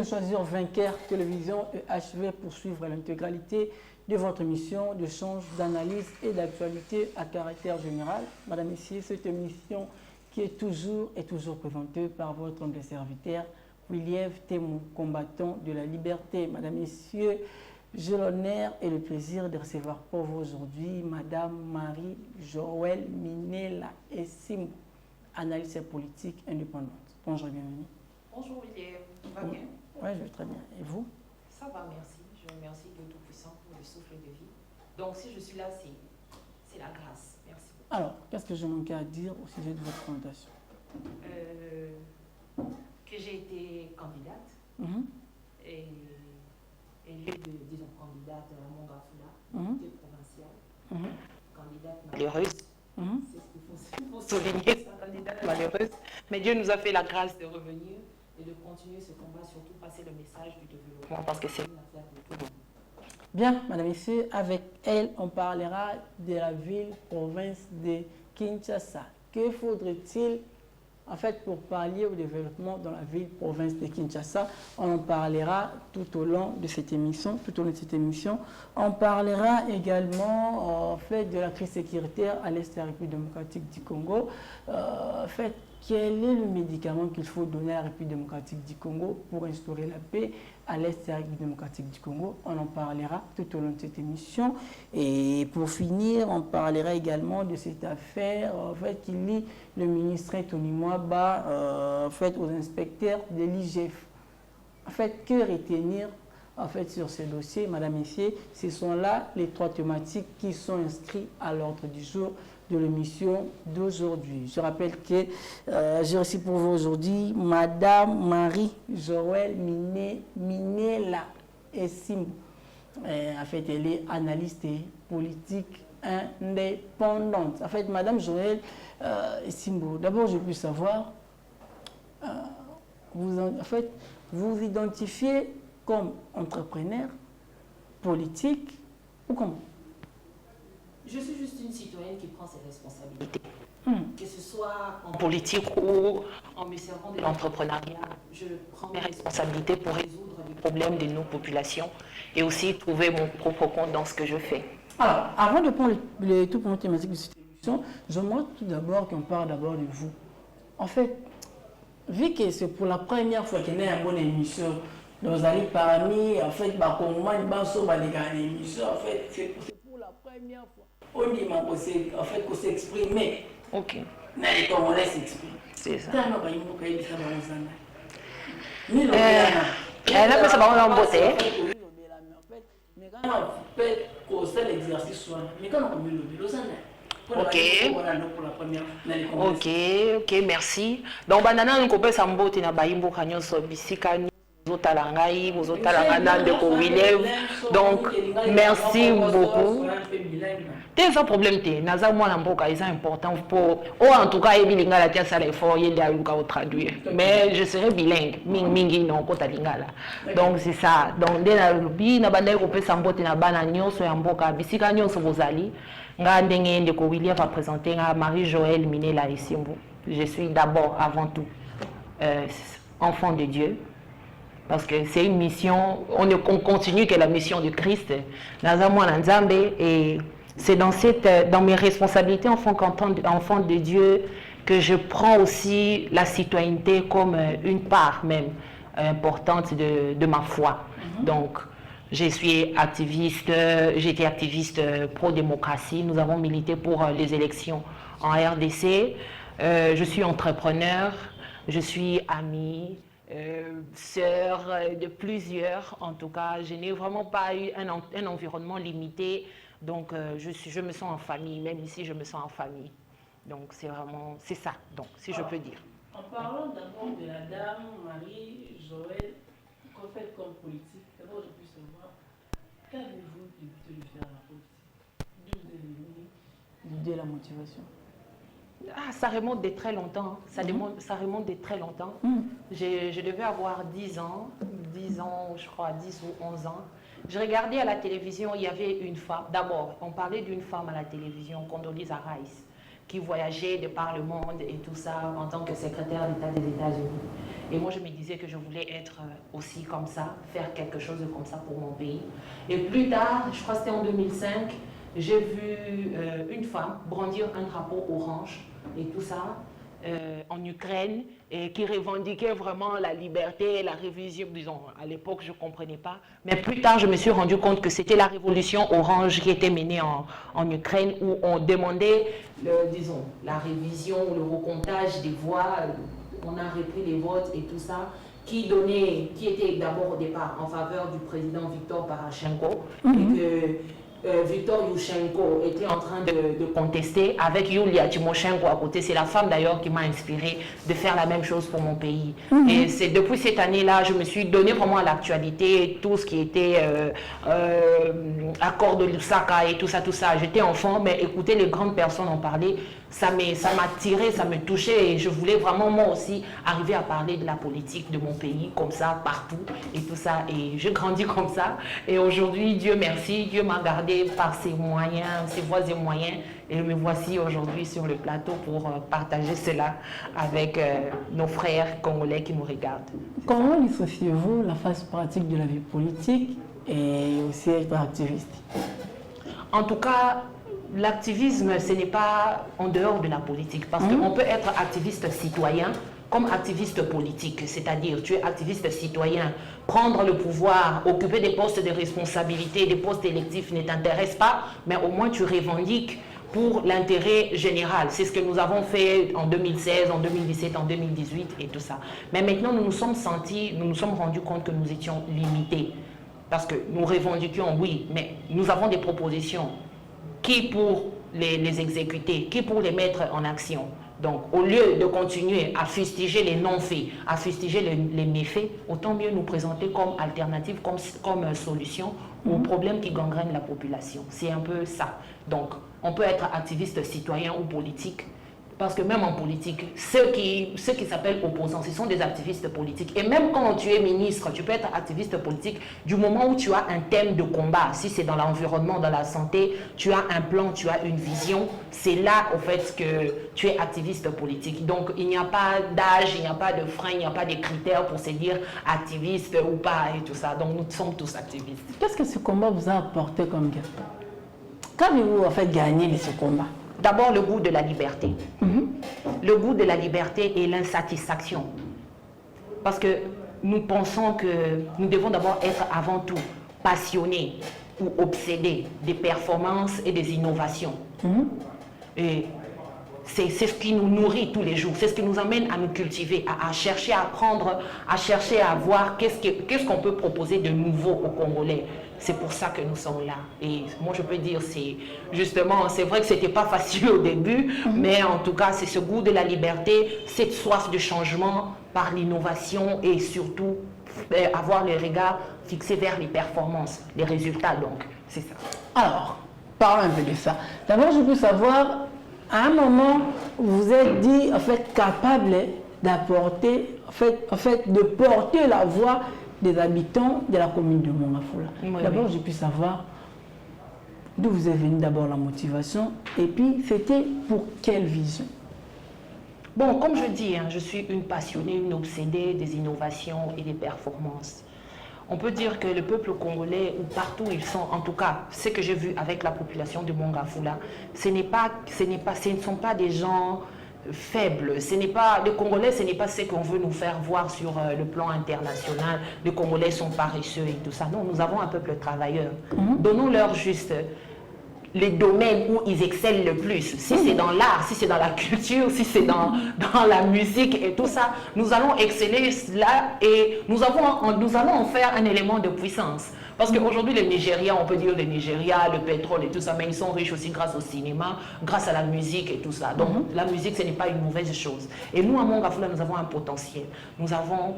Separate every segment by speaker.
Speaker 1: de choisir Vainqueur Télévision et HV pour suivre l'intégralité de votre émission d'échange, d'analyse et d'actualité à caractère général. Madame, Messieurs, cette émission qui est toujours présentée par votre humble serviteur, William Témou, combattant de la liberté. Madame, Messieurs, j'ai l'honneur et le plaisir de recevoir pour vous aujourd'hui Madame Marie-Joëlle Minella Essimbo, analyste politique indépendante. Bonjour et bienvenue.
Speaker 2: Bonjour William, tout va bien?
Speaker 1: Oui, je vais très bien. Et vous?
Speaker 2: Ça va, merci. Je remercie Dieu Tout-Puissant pour le souffle de vie. Donc si je suis là, c'est la grâce. Merci beaucoup.
Speaker 1: Alors, qu'est-ce que je manquais à dire au sujet de votre présentation?
Speaker 2: Que j'ai été candidate et élue, disons, candidate à Mongafula, provinciale, candidate malheureuse. C'est ce qu'il faut souligner, sa candidate malheureuse. Mais Dieu nous a fait la grâce de revenir et de continuer ce combat, surtout passer le message du développement, parce que c'est une affaire de tout le monde.
Speaker 1: Bien, Madame, Messieurs, avec elle, on parlera de la ville-province de Kinshasa. Que faudrait-il, en fait, pour pallier au développement dans la ville-province de Kinshasa? On en parlera tout au long de cette émission. On parlera également, en fait, de la crise sécuritaire à l'est de la République démocratique du Congo. En fait, quel est le médicament qu'il faut donner à la République démocratique du Congo pour instaurer la paix à l'est de la République démocratique du Congo? On en parlera tout au long de cette émission. Et pour finir, on parlera également de cette affaire en fait, qui lie le ministre Tony Mwaba en fait, aux inspecteurs de l'IGF. En fait, que retenir en fait, sur ce dossier, Madame, Messieurs? Ce sont là les trois thématiques qui sont inscrites à l'ordre du jour de l'émission d'aujourd'hui. Je rappelle que j'ai reçu pour vous aujourd'hui Madame Marie-Joëlle Minella Essimbo. En fait, elle est analyste
Speaker 3: politique indépendante. En fait, Madame Joëlle Essimbo, d'abord, je peux savoir, vous identifiez comme entrepreneur politique ou comment?
Speaker 2: Je suis juste une citoyenne qui prend ses responsabilités. Que ce soit en politique ou en me servant de l'entrepreneuriat, je prends mes responsabilités pour résoudre les problèmes de nos populations et aussi trouver mon propre compte dans ce que je fais.
Speaker 3: Alors, avant de prendre les tout premières thématiques de cette émission, j'aimerais tout d'abord qu'on parle d'abord de vous. En fait, vu que c'est pour la première fois qu'il y a une bonne émission, nous allons parmi, en fait, c'est pour la première fois. On dit qu'on s'exprimer.
Speaker 2: Ok.
Speaker 3: Mais comme on laisse exprimer.
Speaker 2: C'est ça. Elle a fait ça en beauté.
Speaker 3: Mais quand on fait l'exercice, mais quand on
Speaker 2: Ok, merci. Donc, banana, on peut s'embêter na baimbo kanyo so bisika ni zotalangai, de William. Donc, merci beaucoup. C'est un problème, naza moi l'amboka, c'est important pour, en tout cas, bilingue la tia ça l'effort, il y a au traduire. Mais je serai bilingue, mingi non kota lingala. Donc c'est ça. Donc dès la lobby, na bande ko peut s'embêter na bana nyonso ya mboka, bisika nyonso bozali. Nga ndenge ndeko William va présenter Marie-Joëlle Minella Essimbo. Je suis d'abord, avant tout, enfant de Dieu. Parce que c'est une mission, on continue que la mission de Christ. Et c'est dans mes responsabilités en tant qu'enfant de Dieu que je prends aussi la citoyenneté comme une part même importante de ma foi. Donc, je suis activiste, j'étais activiste pro-démocratie. Nous avons milité pour les élections en RDC. Je suis entrepreneur, je suis amie. Sœur de plusieurs, en tout cas, je n'ai vraiment pas eu un environnement limité, donc je me sens en famille, même ici je me sens en famille. Donc c'est vraiment, c'est ça, donc si je peux dire.
Speaker 3: En parlant d'abord de la dame Marie-Joëlle, qu'on fait comme politique, d'abord je peux savoir, qu'avez-vous débuté de faire la politique? D'où vous avez venu l'idée, la motivation?
Speaker 2: Ah, ça remonte de très longtemps. Ça remonte de très longtemps. Je devais avoir 10 ans, je crois, 10 ou 11 ans. Je regardais à la télévision, il y avait une femme. D'abord, on parlait d'une femme à la télévision, Condoleezza Rice, qui voyageait de par le monde et tout ça en tant que secrétaire d'État des États-Unis. Et moi, je me disais que je voulais être aussi comme ça, faire quelque chose comme ça pour mon pays. Et plus tard, je crois que c'était en 2005, j'ai vu une femme brandir un drapeau orange et tout ça en Ukraine et qui revendiquait vraiment la liberté, la révision. Disons, à l'époque, je ne comprenais pas. Mais plus tard, je me suis rendu compte que c'était la révolution orange qui était menée en Ukraine où on demandait, disons, la révision, le recomptage des voix. On a repris les votes et tout ça, qui était d'abord au départ en faveur du président Viktor Porochenko, et que Viktor Yushchenko était en train de contester avec Yulia Tymoshenko à côté. C'est la femme d'ailleurs qui m'a inspirée de faire la même chose pour mon pays. Et c'est depuis cette année-là, je me suis donné vraiment à l'actualité, tout ce qui était accord de Lusaka et tout ça. J'étais enfant, mais écouter les grandes personnes en parler, ça m'a tiré, ça me touchait et je voulais vraiment moi aussi arriver à parler de la politique de mon pays comme ça, partout et tout ça. Et j'ai grandi comme ça. Et aujourd'hui, Dieu merci, Dieu m'a gardé par ses moyens, ses voies et moyens. Et me voici aujourd'hui sur le plateau pour partager cela avec nos frères congolais qui nous regardent.
Speaker 3: Comment dissociez-vous la phase pratique de la vie politique et aussi être activiste?
Speaker 2: En tout cas, l'activisme, ce n'est pas en dehors de la politique, parce qu'on peut être activiste citoyen comme activiste politique, c'est-à-dire tu es activiste citoyen, prendre le pouvoir, occuper des postes de responsabilité, des postes électifs ne t'intéresse pas, mais au moins tu revendiques pour l'intérêt général. C'est ce que nous avons fait en 2016, en 2017, en 2018 et tout ça. Mais maintenant, nous nous sommes rendus compte que nous étions limités, parce que nous revendiquions, oui, mais nous avons des propositions. Qui pour les exécuter, qui pour les mettre en action. Donc, au lieu de continuer à fustiger les non-faits, à fustiger les méfaits, autant mieux nous présenter comme alternative, comme solution aux problèmes qui gangrènent la population. C'est un peu ça. Donc, on peut être activiste citoyen ou politique, parce que même en politique, ceux qui s'appellent opposants, ce sont des activistes politiques. Et même quand tu es ministre, tu peux être activiste politique du moment où tu as un thème de combat. Si c'est dans l'environnement, dans la santé, tu as un plan, tu as une vision. C'est là, au fait, que tu es activiste politique. Donc, il n'y a pas d'âge, il n'y a pas de frein, il n'y a pas de critères pour se dire activiste ou pas et tout ça. Donc, nous sommes tous activistes.
Speaker 3: Qu'est-ce que ce combat vous a apporté comme gain? Qu'avez-vous en fait gagné de ce combat?
Speaker 2: D'abord, le goût de la liberté. Le goût de la liberté et l'insatisfaction. Parce que nous pensons que nous devons d'abord être avant tout passionnés ou obsédés des performances et des innovations. Et c'est ce qui nous nourrit tous les jours, c'est ce qui nous amène à nous cultiver, à chercher à apprendre, à chercher à voir qu'est-ce qu'on peut proposer de nouveau aux Congolais. C'est pour ça que nous sommes là. Et moi, je peux dire, c'est justement, c'est vrai que ce n'était pas facile au début, mais en tout cas, c'est ce goût de la liberté, cette soif de changement par l'innovation et surtout avoir les regards fixés vers les performances, les résultats, donc, c'est ça.
Speaker 3: Alors, parlons un peu de ça. D'abord, je veux savoir, à un moment, vous êtes dit, en fait, capable d'apporter, en fait, de porter la voix des habitants de la commune de Mongafula. D'abord, j'ai pu savoir d'où vous est venue d'abord la motivation et puis c'était pour quelle vision?
Speaker 2: Bon, comme je dis, je suis une passionnée, une obsédée des innovations et des performances. On peut dire que le peuple congolais, ou partout où ils sont, en tout cas, ce que j'ai vu avec la population de Mongafula, ce ne sont pas des gens faibles. Les Congolais, ce n'est pas ce qu'on veut nous faire voir sur le plan international. Les Congolais sont paresseux et tout ça. Non, nous avons un peuple travailleur. Donnons-leur juste les domaines où ils excellent le plus. Si c'est dans l'art, si c'est dans la culture, si c'est dans la musique et tout ça, nous allons exceller là et nous allons en faire un élément de puissance. Parce qu'aujourd'hui, le Nigeria, on peut dire le Nigeria, le pétrole et tout ça, mais ils sont riches aussi grâce au cinéma, grâce à la musique et tout ça. Donc, la musique, ce n'est pas une mauvaise chose. Et nous, à Mongafula, nous avons un potentiel. Nous avons,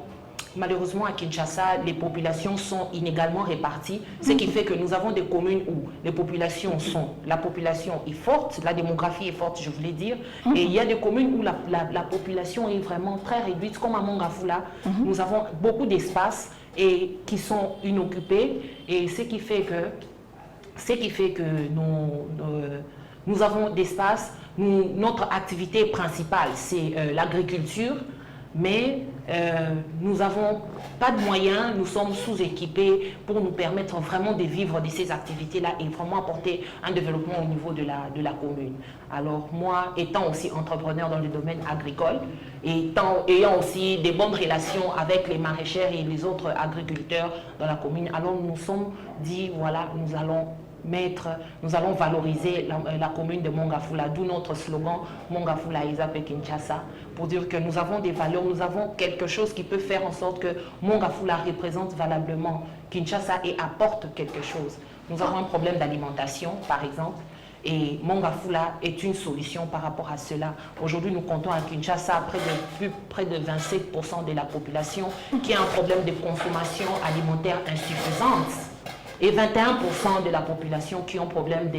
Speaker 2: malheureusement, à Kinshasa, les populations sont inégalement réparties, ce qui fait que nous avons des communes où la population est forte, la démographie est forte, je voulais dire, et il y a des communes où la population est vraiment très réduite, comme à Mongafula. Nous avons beaucoup d'espace et qui sont inoccupés, et ce qui fait que nous avons d'espace, notre activité principale, c'est l'agriculture, mais nous n'avons pas de moyens, nous sommes sous-équipés pour nous permettre vraiment de vivre de ces activités-là et vraiment apporter un développement au niveau de la commune. Alors moi, étant aussi entrepreneur dans le domaine agricole, et ayant aussi des bonnes relations avec les maraîchers et les autres agriculteurs dans la commune, alors nous nous sommes dit, voilà, nous allons valoriser la commune de Mongafula, d'où notre slogan Mongafula Isape Kinshasa, pour dire que nous avons des valeurs, nous avons quelque chose qui peut faire en sorte que Mongafula représente valablement Kinshasa et apporte quelque chose. Nous avons un problème d'alimentation, par exemple, et Mongafula est une solution par rapport à cela. Aujourd'hui, nous comptons à Kinshasa près de 27% de la population qui a un problème de consommation alimentaire insuffisante, et 21% de la population qui ont problème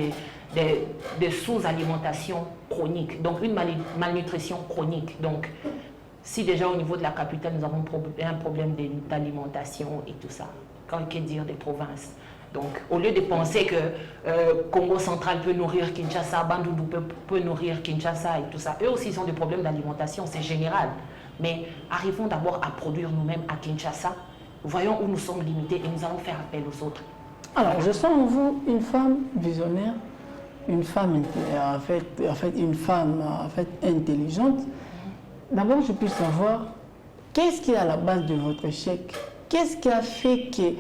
Speaker 2: de sous-alimentation chronique, donc une malnutrition chronique. Donc, si déjà au niveau de la capitale, nous avons un problème d'alimentation et tout ça, qu'est-ce dire des provinces? Donc, au lieu de penser que Congo central peut nourrir Kinshasa, Bandundu peut nourrir Kinshasa et tout ça, eux aussi ils ont des problèmes d'alimentation, c'est général. Mais arrivons d'abord à produire nous-mêmes à Kinshasa, voyons où nous sommes limités et nous allons faire appel aux autres.
Speaker 1: Alors, je sens en vous une femme visionnaire, une femme, une femme intelligente. D'abord, je puis savoir, qu'est-ce qui est à la base de votre échec? Qu'est-ce qui a fait que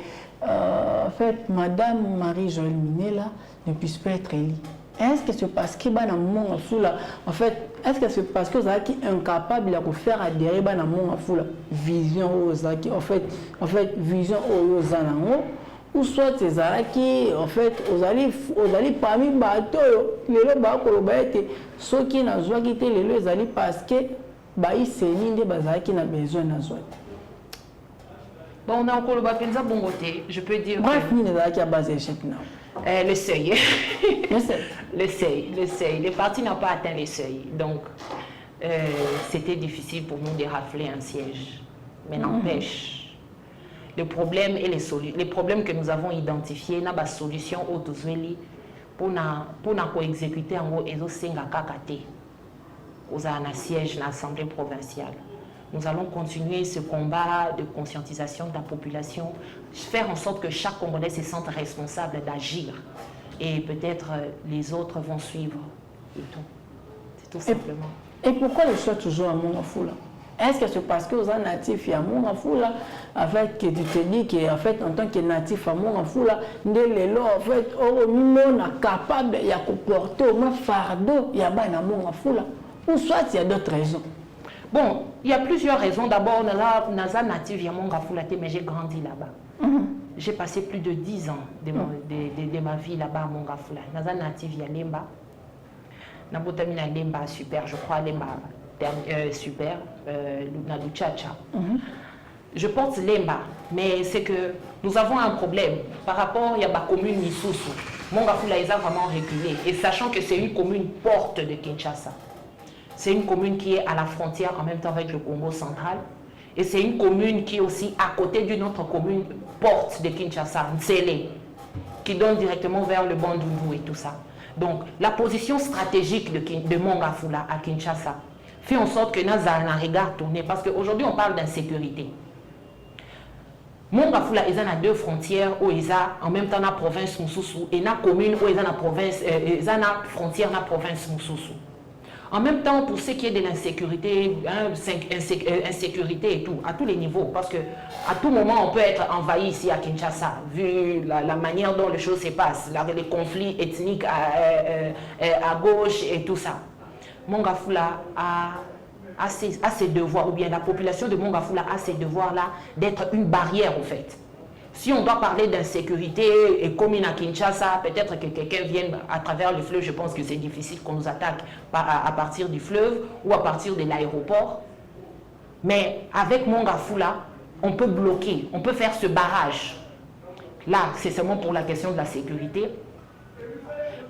Speaker 1: Madame Marie-Joëlle Minella ne puisse pas être élue? Est-ce que c'est parce que est-ce que c'est parce que vous êtes incapable de faire adhérer à la vision aux vision aux ou soit ces qui en fait aux allez parmi bateau les ceux qui n'a pas quitté les allez parce que c'est l'une des bases qui n'a besoin de
Speaker 2: bon, on a encore le bapenza bon côté, je peux dire.
Speaker 1: Bref, ni les qui a basé échec
Speaker 2: le seuil. Le seuil. Les partis n'ont pas atteint les seuils. Donc, c'était difficile pour nous de rafler un siège. Mais n'empêche, le problème et les problèmes que nous avons identifiés, n'a pas solution autosueli pour exécuter en gros et aux un siège dans l'Assemblée provinciale. Nous allons continuer ce combat de conscientisation de la population, faire en sorte que chaque Congolais se sente responsable d'agir. Et peut-être les autres vont suivre et tout. C'est tout simplement.
Speaker 1: Et pourquoi le choix toujours à Mongafula? Est-ce que c'est parce que vous êtes natif à Mongafula, avec que tu te dis qu'en fait, en tant que natif à Mongafula, en fait, on est capable de porter un fardeau à Mongafula? Ou soit il y a d'autres raisons?
Speaker 2: Bon, il y a plusieurs raisons. D'abord, on a natif à Mongafula, mais j'ai grandi là-bas. J'ai passé plus de 10 ans de ma vie là-bas à Mongafula. On a natif à Lemba. On a Lemba super, je crois, Lemba super, Tchatcha. Je porte Lemba, mais c'est que nous avons un problème. Par rapport à la commune Misusu, Mongafula a vraiment reculé. Et sachant que c'est une commune porte de Kinshasa. C'est une commune qui est à la frontière en même temps avec le Congo central. Et c'est une commune qui est aussi à côté d'une autre commune porte de Kinshasa, Ntsele, qui donne directement vers le Bandundu et tout ça. Donc, la position stratégique de Mongafula à Kinshasa fait en sorte que nous avons un regard tourné. Parce qu'aujourd'hui, on parle d'insécurité. Mongafula est à deux frontières où il a en même temps la province Moussousou et la commune où il a la province, la frontière la province Moussousou. En même temps, pour ce qui est de l'insécurité, insécurité et tout, à tous les niveaux, parce que à tout moment, on peut être envahi ici à Kinshasa, vu la manière dont les choses se passent, les conflits ethniques à gauche et tout ça. Mongafula a ses devoirs, ou bien la population de Mongafula a ses devoirs-là d'être une barrière, en fait. Si on doit parler d'insécurité et comme à Kinshasa, peut-être que quelqu'un vienne à travers le fleuve, je pense que c'est difficile qu'on nous attaque à partir du fleuve ou à partir de l'aéroport. Mais avec Mongafula, on peut bloquer, on peut faire ce barrage. Là, c'est seulement pour la question de la sécurité.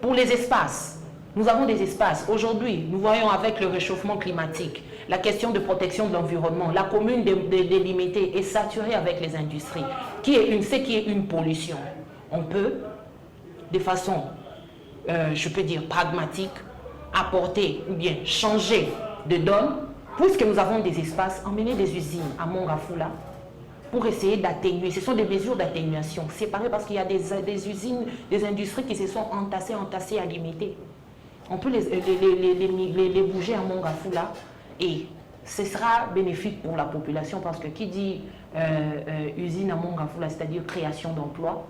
Speaker 2: Pour les espaces, nous avons des espaces. Aujourd'hui, nous voyons avec le réchauffement climatique, la question de protection de l'environnement, la commune délimitée est saturée avec les industries, ce qui est une pollution. On peut, de façon, je peux dire, pragmatique, apporter ou bien changer de donne, puisque nous avons des espaces, emmener des usines à Mongafula pour essayer d'atténuer. Ce sont des mesures d'atténuation. C'est pareil parce qu'il y a des usines, des industries qui se sont entassées à limiter. On peut les bouger à Mongafula et ce sera bénéfique pour la population parce que qui dit usine à Mongafula, c'est-à-dire création d'emplois,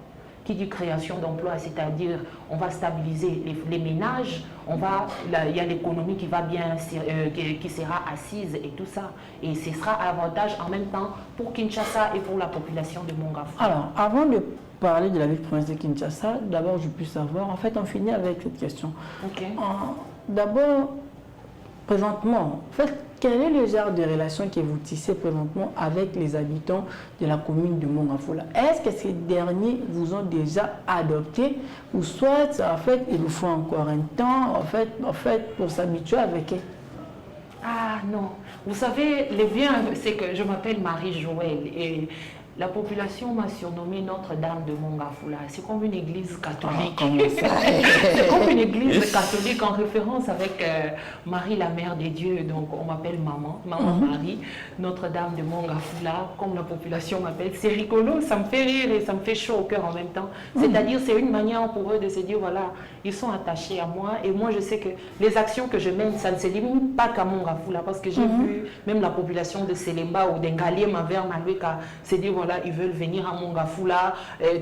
Speaker 2: qui dit création d'emplois, c'est-à-dire on va stabiliser les ménages, il y a l'économie qui va bien, qui sera assise et tout ça. Et ce sera avantage en même temps pour Kinshasa et pour la population de Mongafula.
Speaker 3: Alors, avant de parler de la ville province de Kinshasa, d'abord je puis savoir, en fait on finit avec cette question.
Speaker 2: Okay.
Speaker 3: D'abord, présentement, en fait, quel est le genre de relation que vous tissez présentement avec les habitants de la commune de Mongafula? Est-ce que ces derniers vous ont déjà adopté ou soit en fait il vous faut encore un temps en fait pour s'habituer avec eux?
Speaker 2: Ah non, vous savez, les biens, c'est que je m'appelle Marie-Joëlle et la population m'a surnommée Notre-Dame de Mongafula. C'est comme une église catholique. C'est comme une église catholique en référence avec Marie, la mère des dieux. Donc on m'appelle Maman Marie, Notre-Dame de Mongafula, comme la population m'appelle. C'est rigolo, ça me fait rire et ça me fait chaud au cœur en même temps. C'est-à-dire c'est une manière pour eux de se dire, voilà, ils sont attachés à moi. Et moi je sais que les actions que je mène, ça ne se limite pas qu'à Mongafula. Parce que j'ai vu même la population de Selemba ou d'Engalie, Mavère, Maloueka, se dire, voilà, ils veulent venir à Mongafula,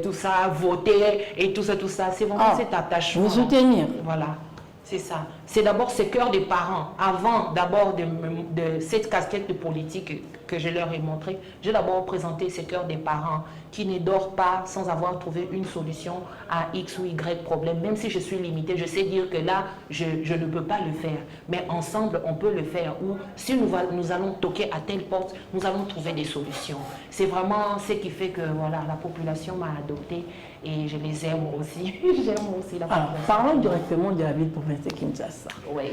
Speaker 2: tout ça, voter et tout ça. C'est vraiment cet attachement.
Speaker 3: Vous soutenir.
Speaker 2: Voilà, c'est ça. C'est d'abord ce cœur des parents. Avant d'abord de cette casquette de politique que je leur ai montrée, j'ai d'abord présenté ce cœur des parents qui ne dort pas sans avoir trouvé une solution à X ou Y problème. Même si je suis limitée, je sais dire que là, je ne peux pas le faire. Mais ensemble, on peut le faire. Ou si nous allons toquer à telle porte, nous allons trouver des solutions. C'est vraiment ce qui fait que voilà, la population m'a adoptée et je les aime aussi. J'aime aussi la population.
Speaker 3: Alors, parlons directement de la ville province de Kinshasa.
Speaker 2: Oui.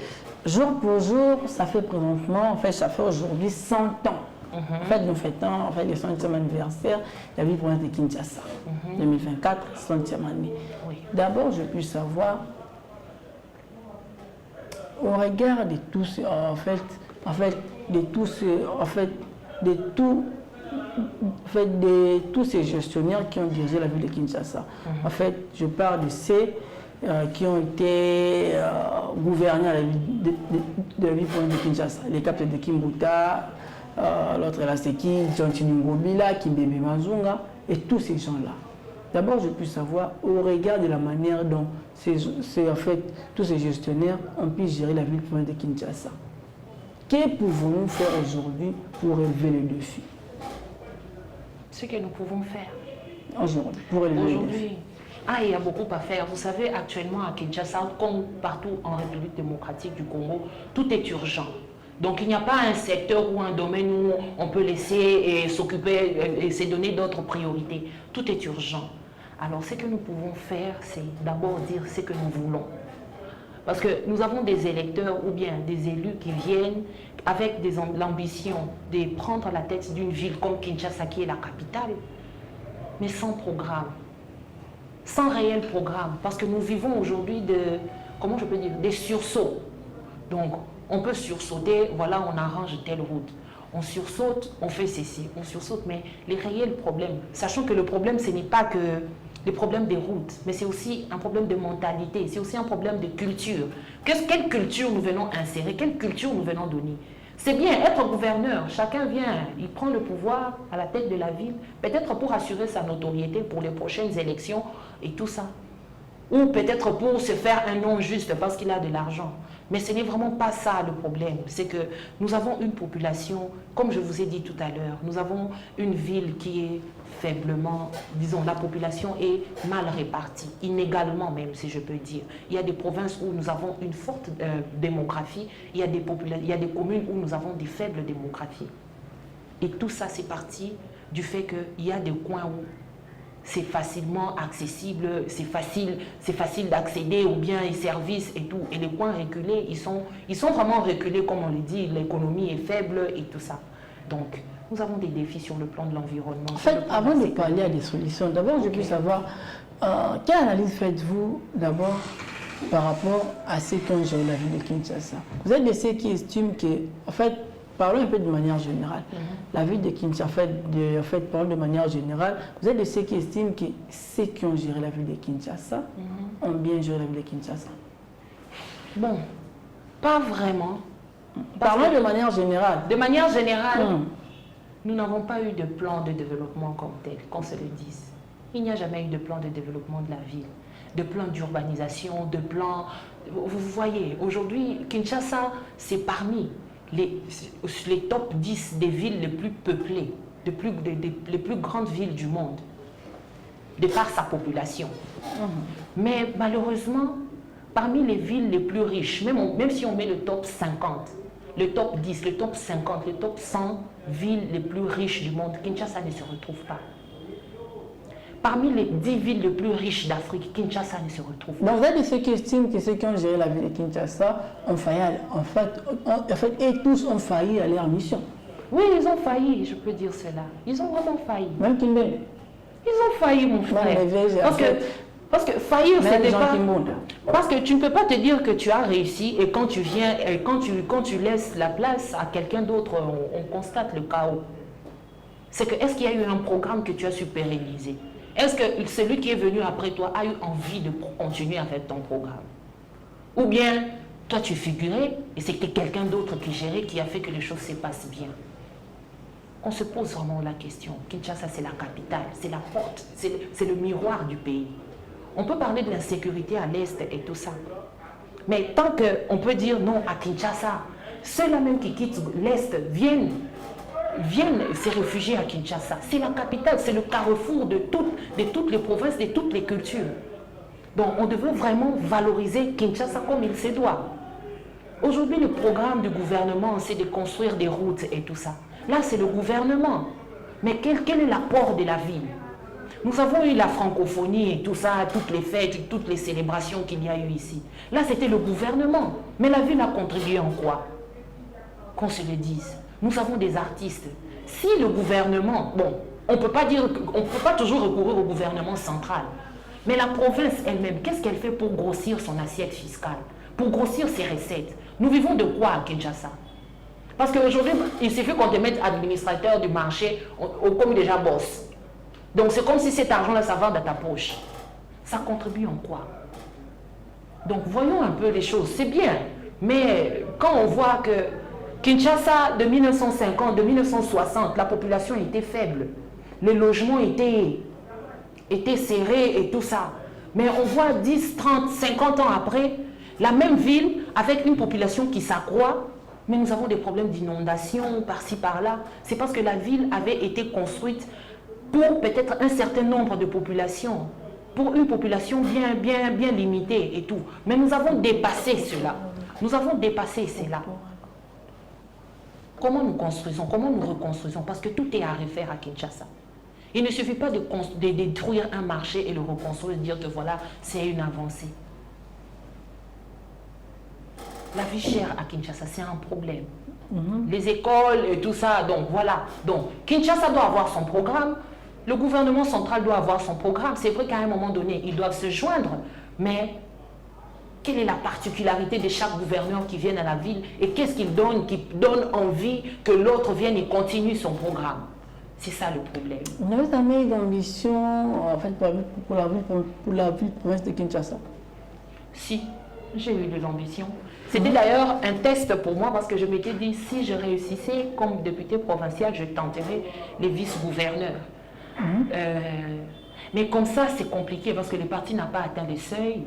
Speaker 3: Jour pour jour, ça fait présentement, en fait, ça fait aujourd'hui 100 ans. En fait, nous fêtons le 100e anniversaire de la ville province de Kinshasa. 2024, 100e année.
Speaker 2: Oui.
Speaker 3: D'abord, je puis savoir, au regard de tous, de tous ces gestionnaires qui ont dirigé la ville de Kinshasa. En fait, je parle de ceux qui ont été gouvernés de la ville province de Kinshasa. Les capitaines de Kimbuta, l'autre là c'est qui, John Ngobila, Kimbebe Mazunga, et tous ces gens-là. D'abord, je puis savoir, au regard de la manière dont tous ces gestionnaires ont pu gérer la ville province de Kinshasa, que pouvons-nous faire aujourd'hui pour relever le défi?
Speaker 2: Ce que nous pouvons faire
Speaker 3: aujourd'hui, pour relever le défi.
Speaker 2: Il y a beaucoup à faire. Vous savez, actuellement à Kinshasa, comme partout en République démocratique du Congo, tout est urgent. Donc il n'y a pas un secteur ou un domaine où on peut laisser s'occuper et se donner d'autres priorités. Tout est urgent. Alors ce que nous pouvons faire, c'est d'abord dire ce que nous voulons. Parce que nous avons des électeurs ou bien des élus qui viennent avec l'ambition de prendre la tête d'une ville comme Kinshasa qui est la capitale, mais sans programme, sans réel programme. Parce que nous vivons aujourd'hui des sursauts. Donc, on peut sursauter, voilà, on arrange telle route. On sursaute, on fait ceci, on sursaute, mais les réels problèmes, sachant que le problème, ce n'est pas que les problèmes des routes, mais c'est aussi un problème de mentalité, c'est aussi un problème de culture. Quelle culture nous venons insérer, quelle culture nous venons donner? C'est bien, être gouverneur, chacun vient, il prend le pouvoir à la tête de la ville, peut-être pour assurer sa notoriété pour les prochaines élections et tout ça. Ou peut-être pour se faire un nom juste parce qu'il a de l'argent. Mais ce n'est vraiment pas ça le problème. C'est que nous avons une population, comme je vous ai dit tout à l'heure, nous avons une ville qui est faiblement, disons, la population est mal répartie, inégalement même, si je peux dire. Il y a des provinces où nous avons une forte démographie, il y a des communes où nous avons des faibles démographies. Et tout ça, c'est parti du fait qu'il y a des coins où c'est facilement accessible, c'est facile d'accéder aux biens et services et tout. Et les coins reculés, ils sont vraiment reculés, comme on le dit, l'économie est faible et tout ça. Donc, nous avons des défis sur le plan de l'environnement.
Speaker 3: En fait, avant de parler à des solutions, d'abord, je veux savoir, quelle analyse faites-vous d'abord par rapport à ceux qui ont géré la ville de Kinshasa. Vous êtes de ceux qui estiment que, en fait, parlons un peu de manière générale. La ville de Kinshasa, en fait, parlons de manière générale, vous êtes de ceux qui estiment que ceux qui ont géré la ville de Kinshasa ont bien géré la ville de Kinshasa.
Speaker 2: Bon, pas vraiment.
Speaker 3: Parlons de manière générale.
Speaker 2: De manière générale, nous n'avons pas eu de plan de développement comme tel, qu'on se le dise. Il n'y a jamais eu de plan de développement de la ville, de plan d'urbanisation, de plan... Vous voyez, aujourd'hui, Kinshasa, c'est parmi les top 10 des villes les plus peuplées, les plus grandes villes du monde, de par sa population. Mais malheureusement, parmi les villes les plus riches, même si on met le top 50, le top 10, le top 50, le top 100 villes les plus riches du monde, Kinshasa ne se retrouve pas. Parmi les 10 villes les plus riches d'Afrique, Kinshasa ne se retrouve pas.
Speaker 3: Donc vous êtes de ceux qui estiment que ceux qui ont géré la ville de Kinshasa ont failli, en fait, et tous ont failli à leur mission.
Speaker 2: Oui, ils ont failli, je peux dire cela. Ils ont vraiment failli.
Speaker 3: Même Kimbele.
Speaker 2: Ils ont failli, mon frère. Parce que faillir, c'est pas... Parce que tu ne peux pas te dire que tu as réussi et quand tu viens, quand tu laisses la place à quelqu'un d'autre, on constate le chaos. C'est que, est-ce qu'il y a eu un programme que tu as su pérenniser? Est-ce que celui qui est venu après toi a eu envie de continuer avec ton programme? Ou bien, toi tu figurais et c'était quelqu'un d'autre qui gérait, qui a fait que les choses se passent bien? On se pose vraiment la question. Kinshasa, c'est la capitale, c'est la porte, c'est le miroir du pays. On peut parler de l'insécurité à l'Est et tout ça. Mais tant qu'on peut dire non à Kinshasa, ceux-là même qui quittent l'Est viennent se réfugier à Kinshasa. C'est la capitale, c'est le carrefour de toutes les provinces, de toutes les cultures. Donc on devrait vraiment valoriser Kinshasa comme il se doit. Aujourd'hui, le programme du gouvernement, c'est de construire des routes et tout ça. Là, c'est le gouvernement. Mais quel est l'apport de la ville? Nous avons eu la francophonie et tout ça, toutes les fêtes, toutes les célébrations qu'il y a eu ici. Là, c'était le gouvernement. Mais la ville a contribué en quoi? Qu'on se le dise. Nous avons des artistes. Si le gouvernement, bon, on ne peut pas toujours recourir au gouvernement central. Mais la province elle-même, qu'est-ce qu'elle fait pour grossir son assiette fiscale? Pour grossir ses recettes? Nous vivons de quoi à Kinshasa? Parce qu'aujourd'hui, il suffit qu'on te mette administrateur du marché comme déjà boss. Donc c'est comme si cet argent-là, ça va dans ta poche. Ça contribue en quoi? Donc voyons un peu les choses. C'est bien, mais quand on voit que Kinshasa, de 1950, de 1960, la population était faible. Les logements étaient serrés et tout ça. Mais on voit 10, 30, 50 ans après, la même ville avec une population qui s'accroît, mais nous avons des problèmes d'inondation par-ci, par-là. C'est parce que la ville avait été construite pour peut-être un certain nombre de populations, pour une population bien limitée et tout. Mais nous avons dépassé cela. Nous avons dépassé cela. Comment nous construisons? Comment nous reconstruisons? Parce que tout est à refaire à Kinshasa. Il ne suffit pas de détruire un marché et le reconstruire et dire que voilà, c'est une avancée. La vie chère à Kinshasa, c'est un problème. Les écoles et tout ça, donc voilà. Donc, Kinshasa doit avoir son programme. Le gouvernement central doit avoir son programme. C'est vrai qu'à un moment donné, ils doivent se joindre. Mais quelle est la particularité de chaque gouverneur qui vient à la ville et qu'est-ce qu'il donne qui donne envie que l'autre vienne et continue son programme? C'est ça le problème.
Speaker 3: Vous n'avez jamais eu d'ambition en fait, pour la ville province de Kinshasa?
Speaker 2: Si, j'ai eu de l'ambition. C'était d'ailleurs un test pour moi parce que je m'étais dit, si je réussissais comme député provincial, je tenterais les vice-gouverneurs. Mais comme ça, c'est compliqué parce que le parti n'a pas atteint les seuils.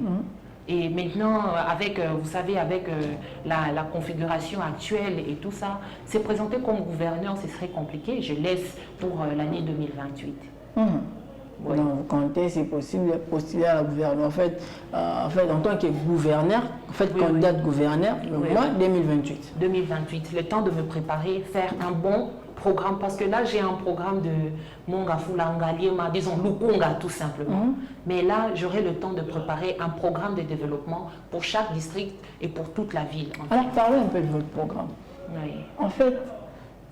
Speaker 2: Et maintenant, avec, vous savez, avec la configuration actuelle et tout ça, se présenter comme gouverneur, ce serait compliqué. Je laisse pour l'année 2028.
Speaker 3: Oui. Donc, vous comptez, c'est possible, postuler à la gouvernement. En fait, en tant que gouverneur, candidat de gouverneur, le mois 2028.
Speaker 2: 2028, le temps de me préparer, faire un bon programme, parce que là, j'ai un programme de Mongafula Ngaliema, disons Lukunga tout simplement. Mais là, j'aurai le temps de préparer un programme de développement pour chaque district et pour toute la ville.
Speaker 3: Alors, parlez un peu de votre programme.
Speaker 2: Oui.
Speaker 3: En fait,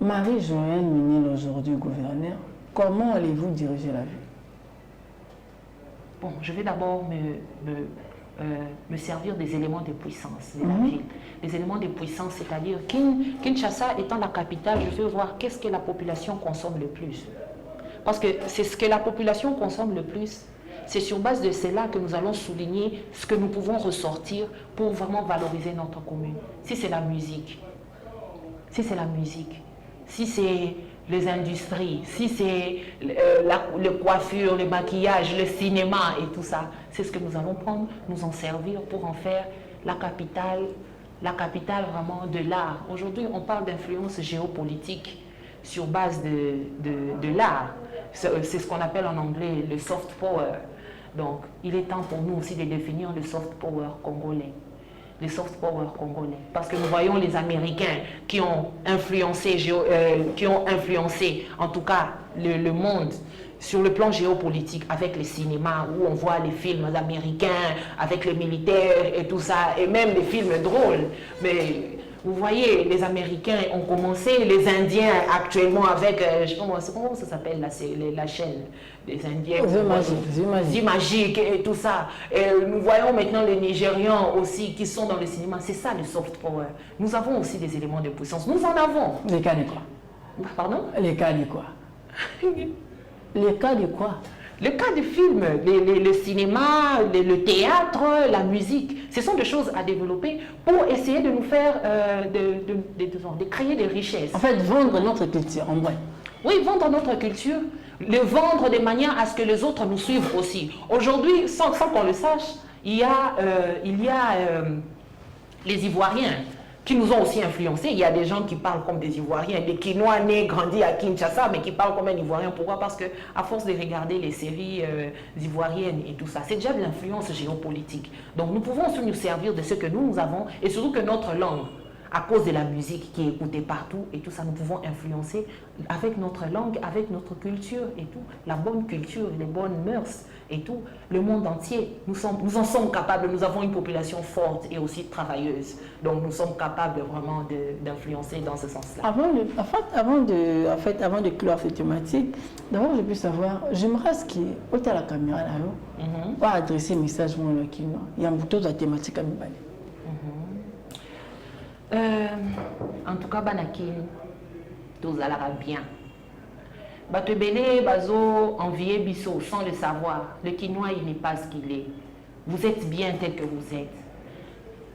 Speaker 3: Marie-Joëlle Minil, aujourd'hui gouverneur, comment allez-vous diriger la ville?
Speaker 2: Bon, je vais d'abord me servir des éléments de puissance de la ville. Les éléments de puissance, c'est-à-dire Kinshasa étant la capitale, je veux voir qu'est-ce que la population consomme le plus. Parce que c'est ce que la population consomme le plus. C'est sur base de cela que nous allons souligner ce que nous pouvons ressortir pour vraiment valoriser notre commune. Si c'est la musique, si c'est les industries, si c'est le coiffure, le maquillage, le cinéma et tout ça, c'est ce que nous allons prendre, nous en servir pour en faire la capitale vraiment de l'art. Aujourd'hui, on parle d'influence géopolitique sur base de l'art. C'est ce qu'on appelle en anglais le soft power. Donc, il est temps pour nous aussi de définir le soft power congolais. Le soft power congolais. Parce que nous voyons les Américains qui ont influencé en tout cas le monde sur le plan géopolitique avec le cinéma où on voit les films américains avec les militaires et tout ça, et même des films drôles. Mais vous voyez, les Américains ont commencé, les Indiens actuellement avec, je sais pas comment ça s'appelle la chaîne des Indiens. Zimagique et tout ça. Et nous voyons maintenant les Nigérians aussi qui sont dans le cinéma. C'est ça le soft power. Nous avons aussi des éléments de puissance. Nous en avons.
Speaker 3: Les cas de quoi?
Speaker 2: Pardon?
Speaker 3: Les cas de quoi? Les cas de quoi?
Speaker 2: Le cas du film, le cinéma, le théâtre, la musique, ce sont des choses à développer pour essayer de nous faire, de créer des richesses.
Speaker 3: En fait, vendre notre culture, en vrai.
Speaker 2: Oui, vendre notre culture, le vendre de manière à ce que les autres nous suivent aussi. Aujourd'hui, sans qu'on le sache, il y a les Ivoiriens qui nous ont aussi influencés. Il y a des gens qui parlent comme des Ivoiriens, des Quinois nés, grandis à Kinshasa, mais qui parlent comme un Ivoirien. Pourquoi? Parce qu'à force de regarder les séries ivoiriennes et tout ça, c'est déjà de l'influence géopolitique. Donc nous pouvons aussi nous servir de ce que nous avons, et surtout que notre langue, à cause de la musique qui est écoutée partout et tout ça, nous pouvons influencer avec notre langue, avec notre culture et tout, la bonne culture, les bonnes mœurs et tout, le monde entier. Nous en sommes capables, nous avons une population forte et aussi travailleuse. Donc nous sommes capables vraiment d'influencer dans ce sens-là.
Speaker 3: Avant de clore cette thématique, d'abord je peux savoir, j'aimerais ce qui est à la caméra là, va adresser un message pour le Kinois. Il y a un bouton de la thématique à me balayer.
Speaker 2: En tout cas, Banaki, tout allera bien. Batebele, Bazo, envier Bisso, sans le savoir. Le Quinois, il n'est pas ce qu'il est. Vous êtes bien tel que vous êtes.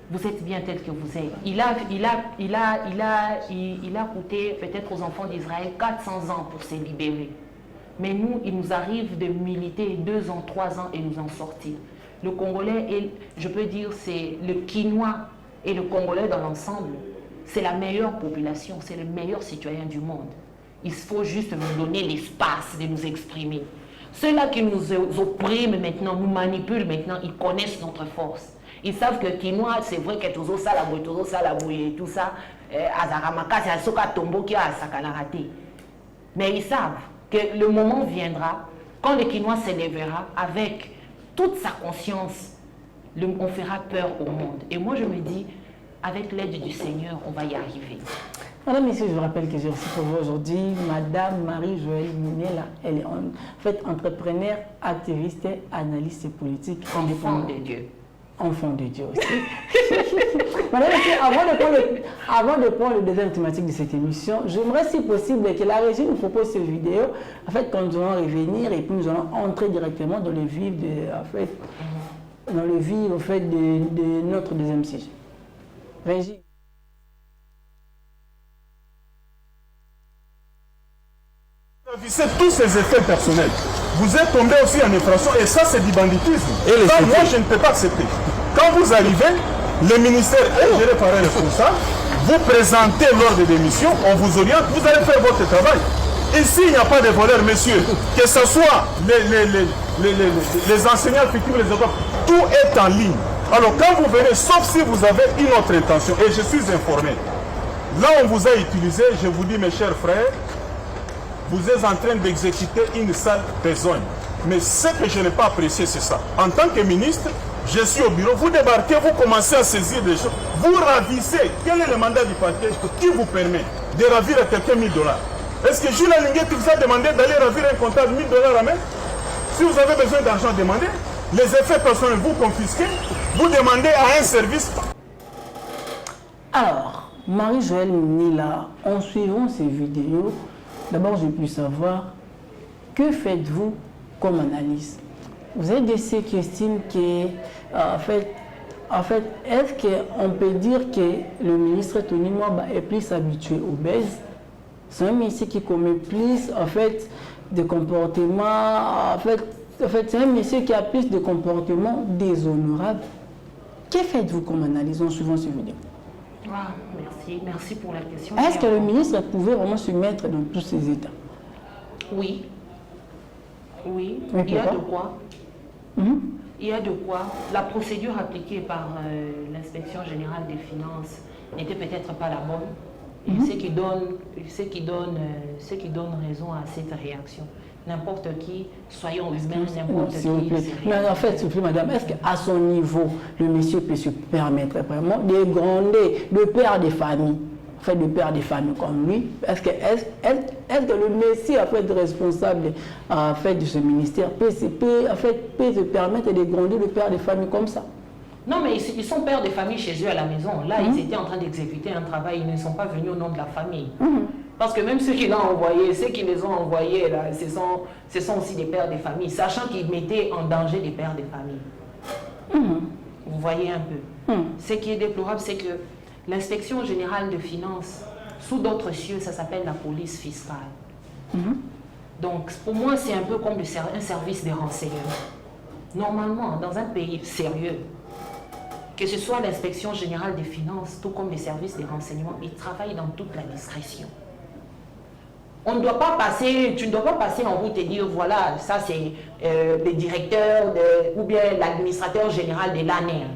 Speaker 2: Vous êtes bien tel que vous êtes. Il a coûté peut-être aux enfants d'Israël 400 ans pour se libérer. Mais nous, il nous arrive de militer 2 ans, 3 ans et nous en sortir. Le Congolais, je peux dire, c'est le Quinois et le Congolais dans l'ensemble, c'est la meilleure population, c'est le meilleur citoyen du monde. Il faut juste nous donner l'espace de nous exprimer. Ceux-là qui nous oppriment maintenant, nous manipulent maintenant, ils connaissent notre force. Ils savent que Quinois, c'est vrai que tout ça, et tout ça, mais ils savent que le moment viendra, quand le Quinois s'élèvera avec toute sa conscience, on fera peur au monde. Et moi, je me dis, avec l'aide du Seigneur, on va y arriver.
Speaker 3: Madame, messieurs, je vous rappelle que j'ai reçu pour vous aujourd'hui Madame Marie-Joëlle Minella. Elle est en fait entrepreneur, activiste, analyste politique.
Speaker 2: Enfant de Dieu.
Speaker 3: Enfant de Dieu aussi. Madame, avant de prendre le deuxième thématique de cette émission, j'aimerais, si possible, que la régie nous propose cette vidéo. En fait, quand nous allons revenir et puis nous allons entrer directement dans le vif de notre deuxième sujet. Régie.
Speaker 4: C'est tous ces effets personnels. Vous êtes tombé aussi en infraction et ça c'est du banditisme. Ça, moi je ne peux pas accepter. Quand vous arrivez, le ministère est géré par un responsable, vous présentez l'ordre de démission, on vous oriente, vous allez faire votre travail. Ici il n'y a pas de voleurs, messieurs. Que ce soit les enseignants fictifs, les écoles, tout est en ligne. Alors quand vous venez, sauf si vous avez une autre intention, et je suis informé, là on vous a utilisé, je vous dis mes chers frères, vous êtes en train d'exécuter une sale besogne. Mais ce que je n'ai pas apprécié, c'est ça. En tant que ministre, je suis au bureau, vous débarquez, vous commencez à saisir des choses, vous ravissez. Quel est le mandat du parquet qui vous permet de ravir à quelqu'un 1000 $? Est-ce que Jules Alinguet vous a demandé d'aller ravir un comptable 1000 $ à main? Si vous avez besoin d'argent, demandez. Les effets personnels, vous confisquez, vous demandez à un service.
Speaker 1: Alors, Marie-Joëlle Nila, en suivant ces vidéos, d'abord je puis savoir, que faites-vous comme analyse? Vous êtes de ceux qui estiment que, en fait, est-ce qu'on peut dire que le ministre Tony Mwaba est plus habitué aux baises? C'est un ministre qui commet plus, en fait, de comportements, en fait c'est un monsieur qui a plus de comportements déshonorables. Que faites-vous comme analyse en suivant ces vidéos?
Speaker 2: Ah, merci pour la question.
Speaker 1: Est-ce que le ministre pouvait vraiment se mettre dans tous ces états?
Speaker 2: Oui. Oui,
Speaker 1: mais
Speaker 2: il y a de quoi. Il y a de quoi. La procédure appliquée par l'inspection générale des finances n'était peut-être pas la bonne. Et ce qui donne raison à cette réaction. N'importe qui, soyons humains, n'importe qui.
Speaker 1: Mais en fait, s'il vous plaît, madame, est-ce qu'à son niveau, le monsieur peut se permettre vraiment de gronder le père des familles, en fait, le père des familles comme lui? Est-ce que le monsieur, en fait, responsable en fait, de ce ministère, peut se permettre de gronder le père des familles comme ça?
Speaker 2: Non, mais ils sont pères de famille chez eux à la maison. Là, ils étaient en train d'exécuter un travail, ils ne sont pas venus au nom de la famille. Parce que même ceux qui l'ont envoyé, ceux qui les ont envoyés, là, ce sont aussi des pères de famille, sachant qu'ils mettaient en danger les pères de famille. Vous voyez un peu. Ce qui est déplorable, c'est que l'inspection générale de finances, sous d'autres cieux, ça s'appelle la police fiscale. Donc, pour moi, c'est un peu comme un service de renseignement. Normalement, dans un pays sérieux, que ce soit l'inspection générale des finances, tout comme les services de renseignement, ils travaillent dans toute la discrétion. On ne doit pas passer, tu ne dois pas passer en route et dire, voilà, ça c'est le directeur ou bien l'administrateur général de l'ANER.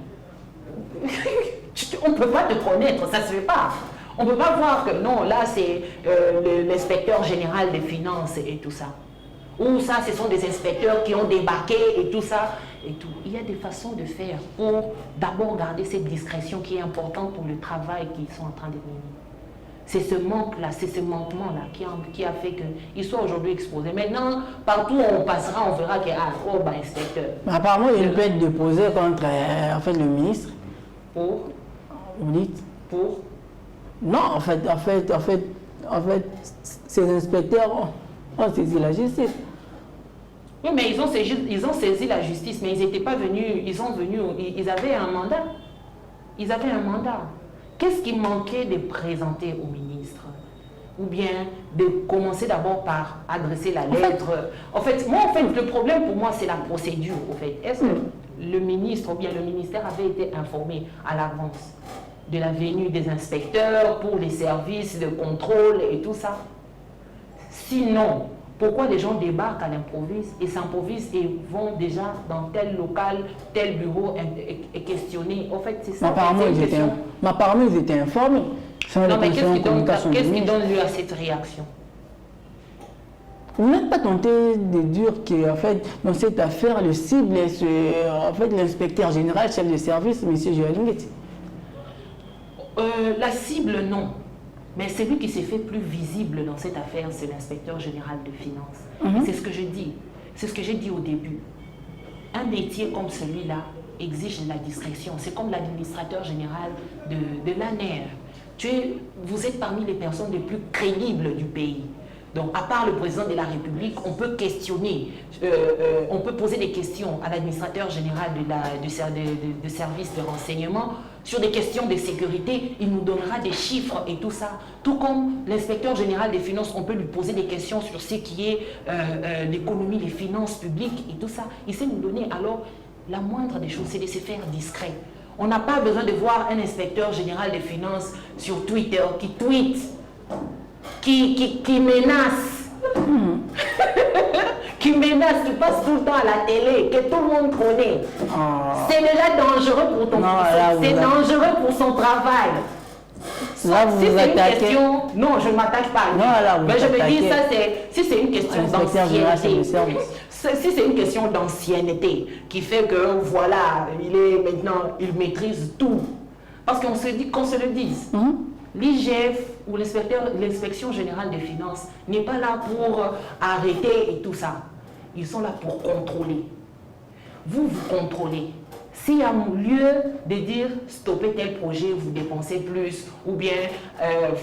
Speaker 2: On ne peut pas te connaître, ça ne se fait pas. On ne peut pas voir que non, là c'est l'inspecteur général des finances et tout ça. Ou ça, ce sont des inspecteurs qui ont débarqué et tout ça. Et tout. Il y a des façons de faire pour d'abord garder cette discrétion qui est importante pour le travail qu'ils sont en train de mener. C'est ce manque-là, c'est ce manquement-là qui a fait qu'ils soient aujourd'hui exposés. Maintenant, partout où on passera, on verra qu'il y a un inspecteur.
Speaker 1: Mais apparemment, il y a une plainte déposée contre en fait, le ministre.
Speaker 2: Pour?
Speaker 1: Vous dites?
Speaker 2: Pour?
Speaker 1: Non, en fait, ces inspecteurs ont saisi la justice.
Speaker 2: Oui, mais ils ont saisi la justice, mais ils n'étaient pas venus, ils avaient un mandat. Ils avaient un mandat. Qu'est-ce qui manquait de présenter au ministre? Ou bien de commencer d'abord par adresser la lettre? En fait, le problème pour moi, c'est la procédure. En fait. Est-ce que le ministre ou bien le ministère avait été informé à l'avance de la venue des inspecteurs pour les services de contrôle et tout ça? Sinon, pourquoi les gens débarquent à l'improviste et s'improvisent et vont déjà dans tel local, tel bureau et questionner? En fait, c'est ça.
Speaker 1: Apparemment, ils étaient informés.
Speaker 2: Non, mais qu'est-ce qui donne lieu à cette réaction?
Speaker 1: Vous n'êtes pas tenté de dire que, en fait, dans cette affaire, le cible est l'inspecteur général, chef de service, M. Joël Nguetti?
Speaker 2: La cible, non. Mais celui qui s'est fait plus visible dans cette affaire, c'est l'inspecteur général de finances. C'est ce que je dis. C'est ce que j'ai dit au début. Un métier comme celui-là exige de la discrétion. C'est comme l'administrateur général de l'ANER. Vous êtes parmi les personnes les plus crédibles du pays. Donc, à part le président de la République, on peut questionner, on peut poser des questions à l'administrateur général de service de renseignement sur des questions de sécurité. Il nous donnera des chiffres et tout ça. Tout comme l'inspecteur général des finances, on peut lui poser des questions sur ce qui est l'économie, les finances publiques et tout ça. Il sait nous donner. Alors, la moindre des choses, c'est de se faire discret. On n'a pas besoin de voir un inspecteur général des finances sur Twitter qui tweet, qui menace. Qui menace, tu passes tout le temps à la télé, que tout le monde connaît. C'est déjà dangereux pour ton c'est dangereux pour son travail.
Speaker 1: Là, vous vous attaquez.
Speaker 2: Non, je ne m'attaque pas.
Speaker 1: Non, là, vous
Speaker 2: mais je me dis, ça, si c'est une question d'ancienneté, si c'est une question d'ancienneté qui fait que, voilà, il maîtrise tout. Parce qu'on se dit, qu'on se le dise. L'IGF ou l'inspection générale des finances n'est pas là pour arrêter et tout ça. Ils sont là pour contrôler. vous contrôlez. S'il y a lieu de dire stopper tel projet, vous dépensez plus, ou bien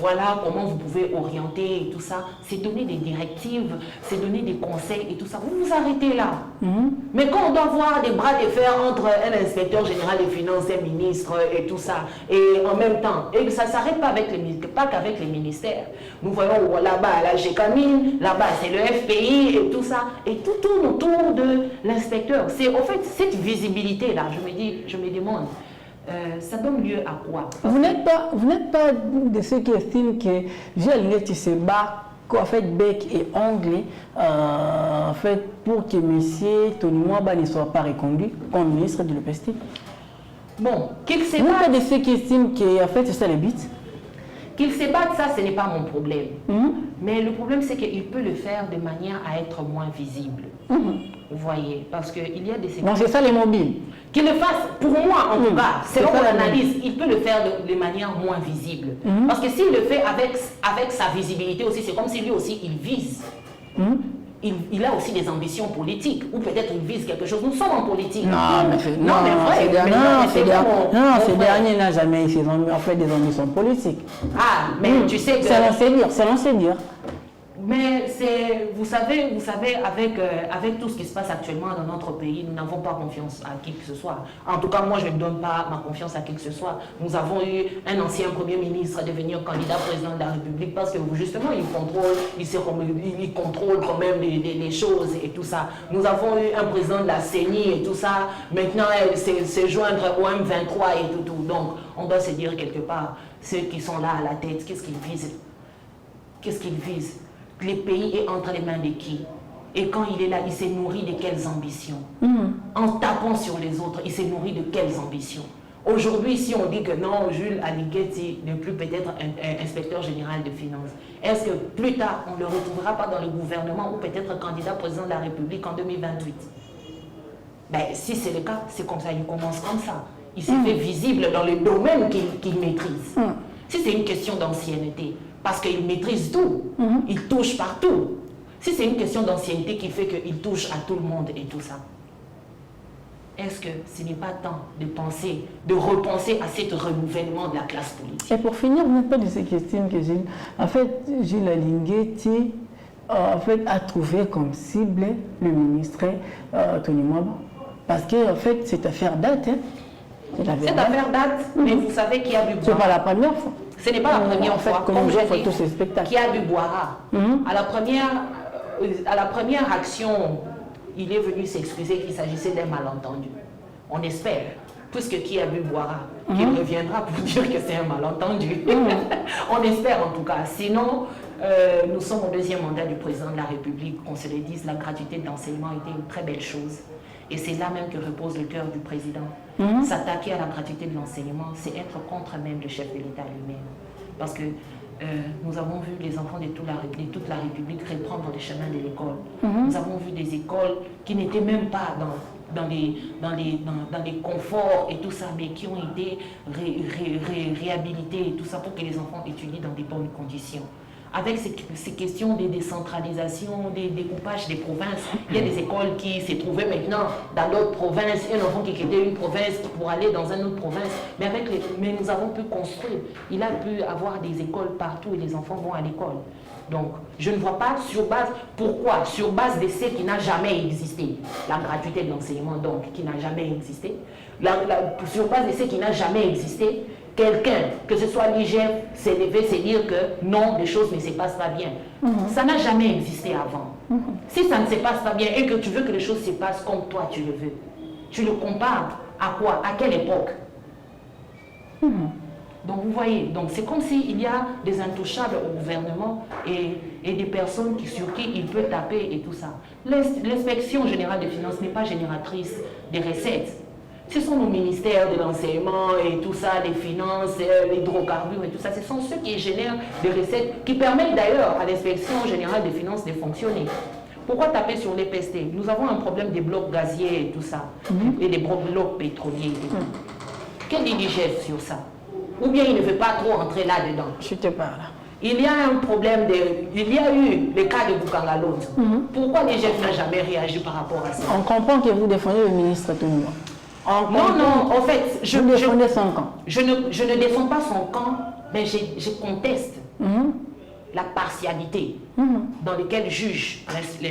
Speaker 2: voilà comment vous pouvez orienter et tout ça, c'est donner des directives, c'est donner des conseils et tout ça. Vous vous arrêtez là. Mais quand on doit voir des bras de fer entre un inspecteur général des finances, un ministre et tout ça, et en même temps, et ça ne s'arrête pas qu'avec les ministères. Nous voyons là-bas la GECAMINE, là-bas c'est le FPI et tout ça, et tout tourne autour de l'inspecteur. C'est en fait cette visibilité-là, je me demande, ça donne lieu à quoi?
Speaker 3: Vous n'êtes pas de ceux qui estiment que Gilles se bat en fait bec et ongle en fait pour que M. Tony Mwaba ne soit pas reconduit comme ministre de l'EPST.
Speaker 2: Bon, qu'il se
Speaker 3: Vous n'êtes pas
Speaker 2: batte,
Speaker 3: de ceux qui estiment que en fait c'est ça le but.
Speaker 2: qu'il se batte, ça ce n'est pas mon problème. Mais le problème c'est qu'il peut le faire de manière à être moins visible. Vous voyez, parce qu'il y a des...
Speaker 3: Donc c'est ça les mobiles.
Speaker 2: Qu'il le fasse, pour moi en tout cas, selon mon analyse, il peut le faire de manière moins visible. Parce que s'il le fait avec sa visibilité aussi, c'est comme si lui aussi il vise. Il a aussi des ambitions politiques, ou peut-être il vise quelque chose. Nous sommes en politique.
Speaker 3: Ces derniers n'a jamais en fait des ambitions politiques.
Speaker 2: Ah, mais tu sais que...
Speaker 3: C'est lancé dire.
Speaker 2: Mais vous savez, avec tout ce qui se passe actuellement dans notre pays, nous n'avons pas confiance à qui que ce soit. En tout cas, moi, je ne donne pas ma confiance à qui que ce soit. Nous avons eu un ancien Premier ministre devenir candidat président de la République parce que justement, il contrôle quand même les choses et tout ça. Nous avons eu un président de la CENI et tout ça. Maintenant, c'est joindre au M23 et tout. Donc, on doit se dire quelque part, ceux qui sont là à la tête, qu'est-ce qu'ils visent? Qu'est-ce qu'ils visent? Le pays est entre les mains de qui? Et quand il est là, il s'est nourri de quelles ambitions? En tapant sur les autres, il s'est nourri de quelles ambitions? Aujourd'hui, si on dit que non, Jules Aligeti n'est plus peut-être un inspecteur général de finances, est-ce que plus tard, on ne le retrouvera pas dans le gouvernement ou peut-être candidat président de la République en 2028? Ben, si c'est le cas, c'est comme ça, il commence comme ça. Il s'est fait visible dans le domaine qu'il maîtrise. Si c'est une question d'ancienneté, parce qu'il maîtrise tout, il touche partout. Si c'est une question d'ancienneté qui fait qu'il touche à tout le monde et tout ça, est-ce que ce n'est pas temps de repenser à ce renouvellement de la classe politique?
Speaker 3: Et pour finir, vous n'êtes pas de ceux qui estiment que Gilles Aligeti a trouvé comme cible le ministre Tony Mwaba. Parce que en fait, cette affaire date.
Speaker 2: Cette affaire date, mais vous savez qu'il y a du bois.
Speaker 3: Ce n'est pas la première fois.
Speaker 2: Ce n'est pas la première fois, comme je dis,
Speaker 3: tous ces spectacles.
Speaker 2: Qui a du boira. À la première action, il est venu s'excuser qu'il s'agissait d'un malentendu. On espère, puisque qui a bu boira, qu'il reviendra pour dire que c'est un malentendu. On espère en tout cas. Sinon, nous sommes au deuxième mandat du président de la République. Qu'on se le dise, la gratuité de l'enseignement était une très belle chose. Et c'est là même que repose le cœur du président. S'attaquer à la gratuité de l'enseignement, c'est être contre même le chef de l'État lui-même. Parce que nous avons vu les enfants de toute la République reprendre le chemin de l'école. Nous avons vu des écoles qui n'étaient même pas dans les conforts et tout ça, mais qui ont été réhabilitées et tout ça pour que les enfants étudient dans des bonnes conditions. Avec ces questions de décentralisation, des découpages des provinces, il y a des écoles qui se trouvaient maintenant dans d'autres provinces, un enfant qui quittait une province pour aller dans une autre province, mais nous avons pu construire, il a pu avoir des écoles partout et les enfants vont à l'école. Donc, je ne vois pas sur base, pourquoi? Sur base de ce qui n'a jamais existé, la gratuité de l'enseignement donc, qui n'a jamais existé, sur base de ce qui n'a jamais existé, quelqu'un, que ce soit l'IGF, s'est levé, c'est dire que non, les choses ne se passent pas bien. Ça n'a jamais existé avant. Si ça ne se passe pas bien et que tu veux que les choses se passent comme toi tu le veux, tu le compares à quoi? À quelle époque? Donc vous voyez, c'est comme s'il y a des intouchables au gouvernement et des personnes sur qui il peut taper et tout ça. L'inspection générale des finances n'est pas génératrice des recettes. Ce sont nos ministères de l'enseignement et tout ça, les finances, les hydrocarbures et tout ça. Ce sont ceux qui génèrent des recettes qui permettent d'ailleurs à l'inspection générale des finances de fonctionner. Pourquoi taper sur les PST? Nous avons un problème des blocs gaziers et tout ça, et des blocs pétroliers. Quelle diligence sur ça? Ou bien il ne veut pas trop entrer là-dedans?
Speaker 3: Je te parle.
Speaker 2: Il y a un problème, il y a eu le cas de Boukangalonzo. Pourquoi l'IGF n'a jamais réagi par rapport à ça?
Speaker 3: On comprend que vous défendez le ministre Toniwa.
Speaker 2: Non, en fait, je
Speaker 3: défendais son camp.
Speaker 2: Je ne défends pas son camp, mais je conteste la partialité dans laquelle juge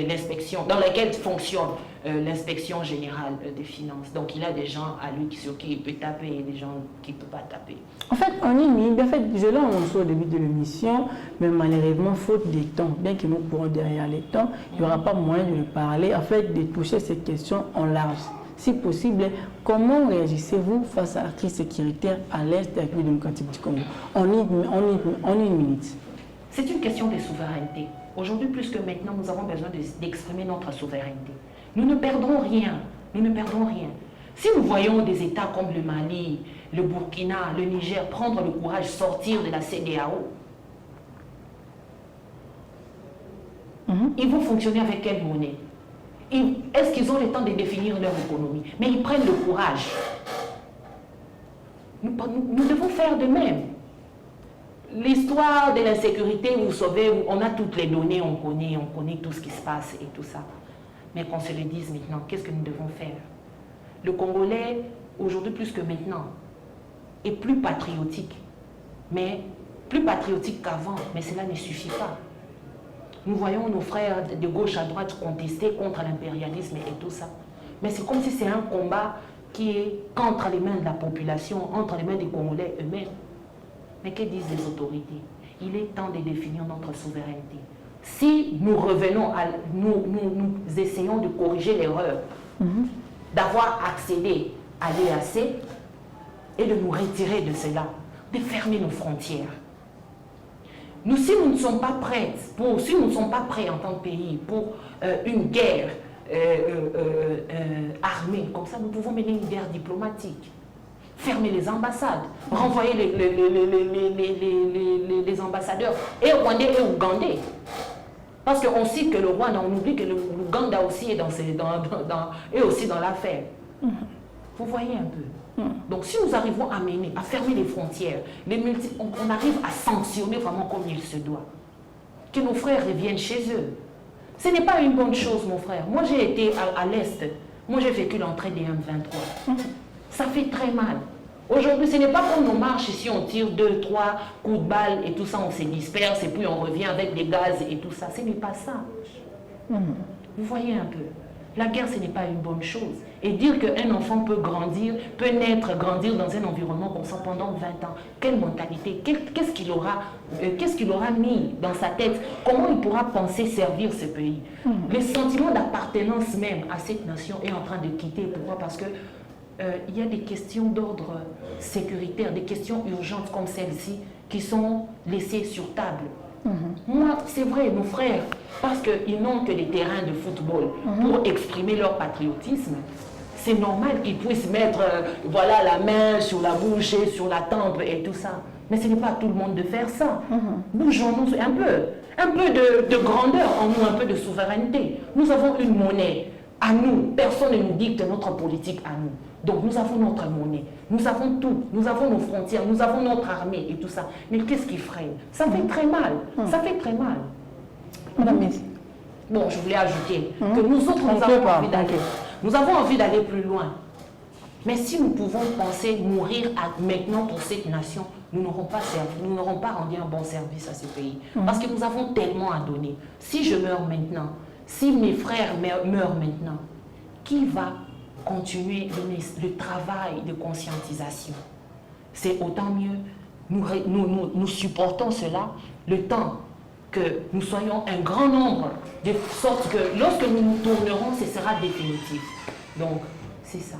Speaker 2: l'inspection, dans laquelle fonctionne l'inspection générale des finances. Donc il a des gens à lui sur qui il peut taper et des gens qui ne peuvent pas taper.
Speaker 3: En fait, je l'ai annoncé au début de l'émission, mais malheureusement, faute des temps, bien que nous pourrons derrière les temps, il n'y aura pas moyen de le parler, en fait, de toucher ces questions en large. Si possible, comment réagissez-vous face à la crise sécuritaire à l'Est de la République démocratique du Congo en une minute.
Speaker 2: C'est une question de souveraineté. Aujourd'hui, plus que maintenant, nous avons besoin d'exprimer notre souveraineté. Nous ne perdrons rien. Nous ne perdrons rien. Si nous voyons des États comme le Mali, le Burkina, le Niger prendre le courage de sortir de la CEDEAO, ils vont fonctionner avec quelle monnaie? Est-ce qu'ils ont le temps de définir leur économie? Mais ils prennent le courage. Nous devons faire de même. L'histoire de l'insécurité, vous savez, on a toutes les données, on connaît tout ce qui se passe et tout ça. Mais qu'on se le dise maintenant, qu'est-ce que nous devons faire? Le Congolais, aujourd'hui plus que maintenant, est plus patriotique. Mais plus patriotique qu'avant, mais cela ne suffit pas. Nous voyons nos frères de gauche à droite contester contre l'impérialisme et tout ça. Mais c'est comme si c'est un combat qui est entre les mains de la population, entre les mains des Congolais eux-mêmes. Mais que disent les autorités? Il est temps de définir notre souveraineté. Si nous revenons, nous essayons de corriger l'erreur, d'avoir accédé à l'EAC et de nous retirer de cela, de fermer nos frontières. Si nous ne sommes pas prêts, si nous ne sommes pas prêts en tant que pays pour une guerre armée, comme ça nous pouvons mener une guerre diplomatique. Fermer les ambassades, renvoyer les ambassadeurs et rwandais et ougandais. Parce qu'on cite que le Rwanda, on oublie que l'Ouganda aussi est aussi dans l'affaire. Vous voyez un peu. Donc si nous arrivons à fermer les frontières, on arrive à sanctionner vraiment comme il se doit. Que nos frères reviennent chez eux. Ce n'est pas une bonne chose, mon frère. Moi j'ai été à l'Est, moi j'ai vécu l'entrée des M23. Ça fait très mal. Aujourd'hui, ce n'est pas comme nos marches ici, on tire 2, 3 coups de balle et tout ça, on se disperse et puis on revient avec des gaz et tout ça. Ce n'est pas ça. Vous voyez un peu. La guerre, ce n'est pas une bonne chose. Et dire qu'un enfant peut naître, grandir dans un environnement comme ça pendant 20 ans, quelle mentalité, qu'est-ce qu'il aura mis dans sa tête? Comment il pourra penser servir ce pays? Le sentiment d'appartenance même à cette nation est en train de quitter. Pourquoi? Parce que il y a des questions d'ordre sécuritaire, des questions urgentes comme celle-ci qui sont laissées sur table. Moi, c'est vrai, nos frères, parce qu'ils n'ont que des terrains de football pour exprimer leur patriotisme, c'est normal qu'ils puissent mettre voilà, la main sur la bouche et sur la tempe et tout ça. Mais ce n'est pas à tout le monde de faire ça. Bougeons-nous un peu de grandeur en nous, un peu de souveraineté. Nous avons une monnaie à nous. Personne ne nous dicte notre politique à nous. Donc nous avons notre monnaie, nous avons tout, nous avons nos frontières, nous avons notre armée et tout ça. Mais qu'est-ce qui freine? Ça fait très mal, ça fait très mal.
Speaker 3: Madame Messi.
Speaker 2: Bon, je voulais ajouter que nous autres, nous avons envie d'aller plus loin. Mais si nous pouvons penser mourir maintenant pour cette nation, nous n'aurons pas rendu un bon service à ce pays. Parce que nous avons tellement à donner. Si je meurs maintenant, si mes frères meurent maintenant, qui va continuer le travail de conscientisation? C'est autant mieux. Nous supportons cela le temps que nous soyons un grand nombre, de sorte que lorsque nous nous tournerons, ce sera définitif. Donc, c'est ça.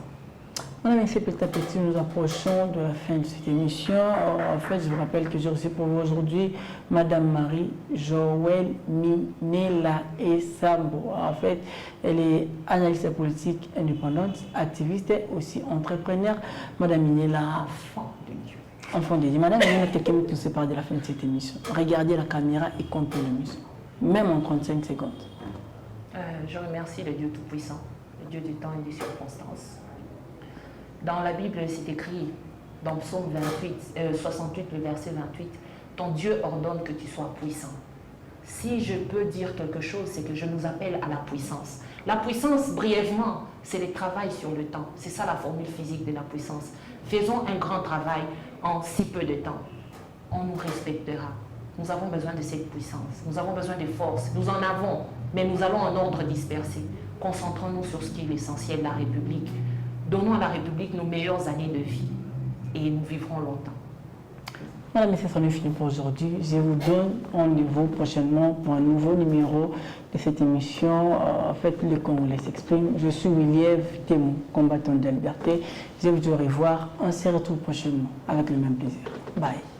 Speaker 3: Madame Messi, petit à petit, nous approchons de la fin de cette émission. En fait, je vous rappelle que j'ai reçu pour vous aujourd'hui Madame Marie-Joëlle Minela Esambo. En fait, elle est analyste politique indépendante, activiste et aussi entrepreneur. Madame Minela, enfant de Dieu. Enfant de Dieu. Madame, il y a quelqu'un qui nous sépare de la fin de cette émission. Regardez la caméra et comptez le muscle. Même en 35 secondes.
Speaker 2: Je remercie le Dieu Tout-Puissant, le Dieu du temps et des circonstances. Dans la Bible, c'est écrit, dans Psaume 68, le verset 28, « ton Dieu ordonne que tu sois puissant. Si je peux dire quelque chose, c'est que je nous appelle à la puissance. La puissance, brièvement, c'est le travail sur le temps. C'est ça la formule physique de la puissance. Faisons un grand travail en si peu de temps. On nous respectera. Nous avons besoin de cette puissance. Nous avons besoin de force. Nous en avons, mais nous allons en ordre dispersé. Concentrons-nous sur ce qui est l'essentiel, la République. Donnons à la République nos meilleures années de vie et nous vivrons longtemps.
Speaker 3: Madame, c'est son fini pour aujourd'hui. Je vous donne rendez-vous prochainement pour un nouveau numéro de cette émission. En fait, le Congolais s'exprime. Je suis William Témou, combattant de la liberté. Je vous dis au revoir. On se retrouve prochainement avec le même plaisir. Bye.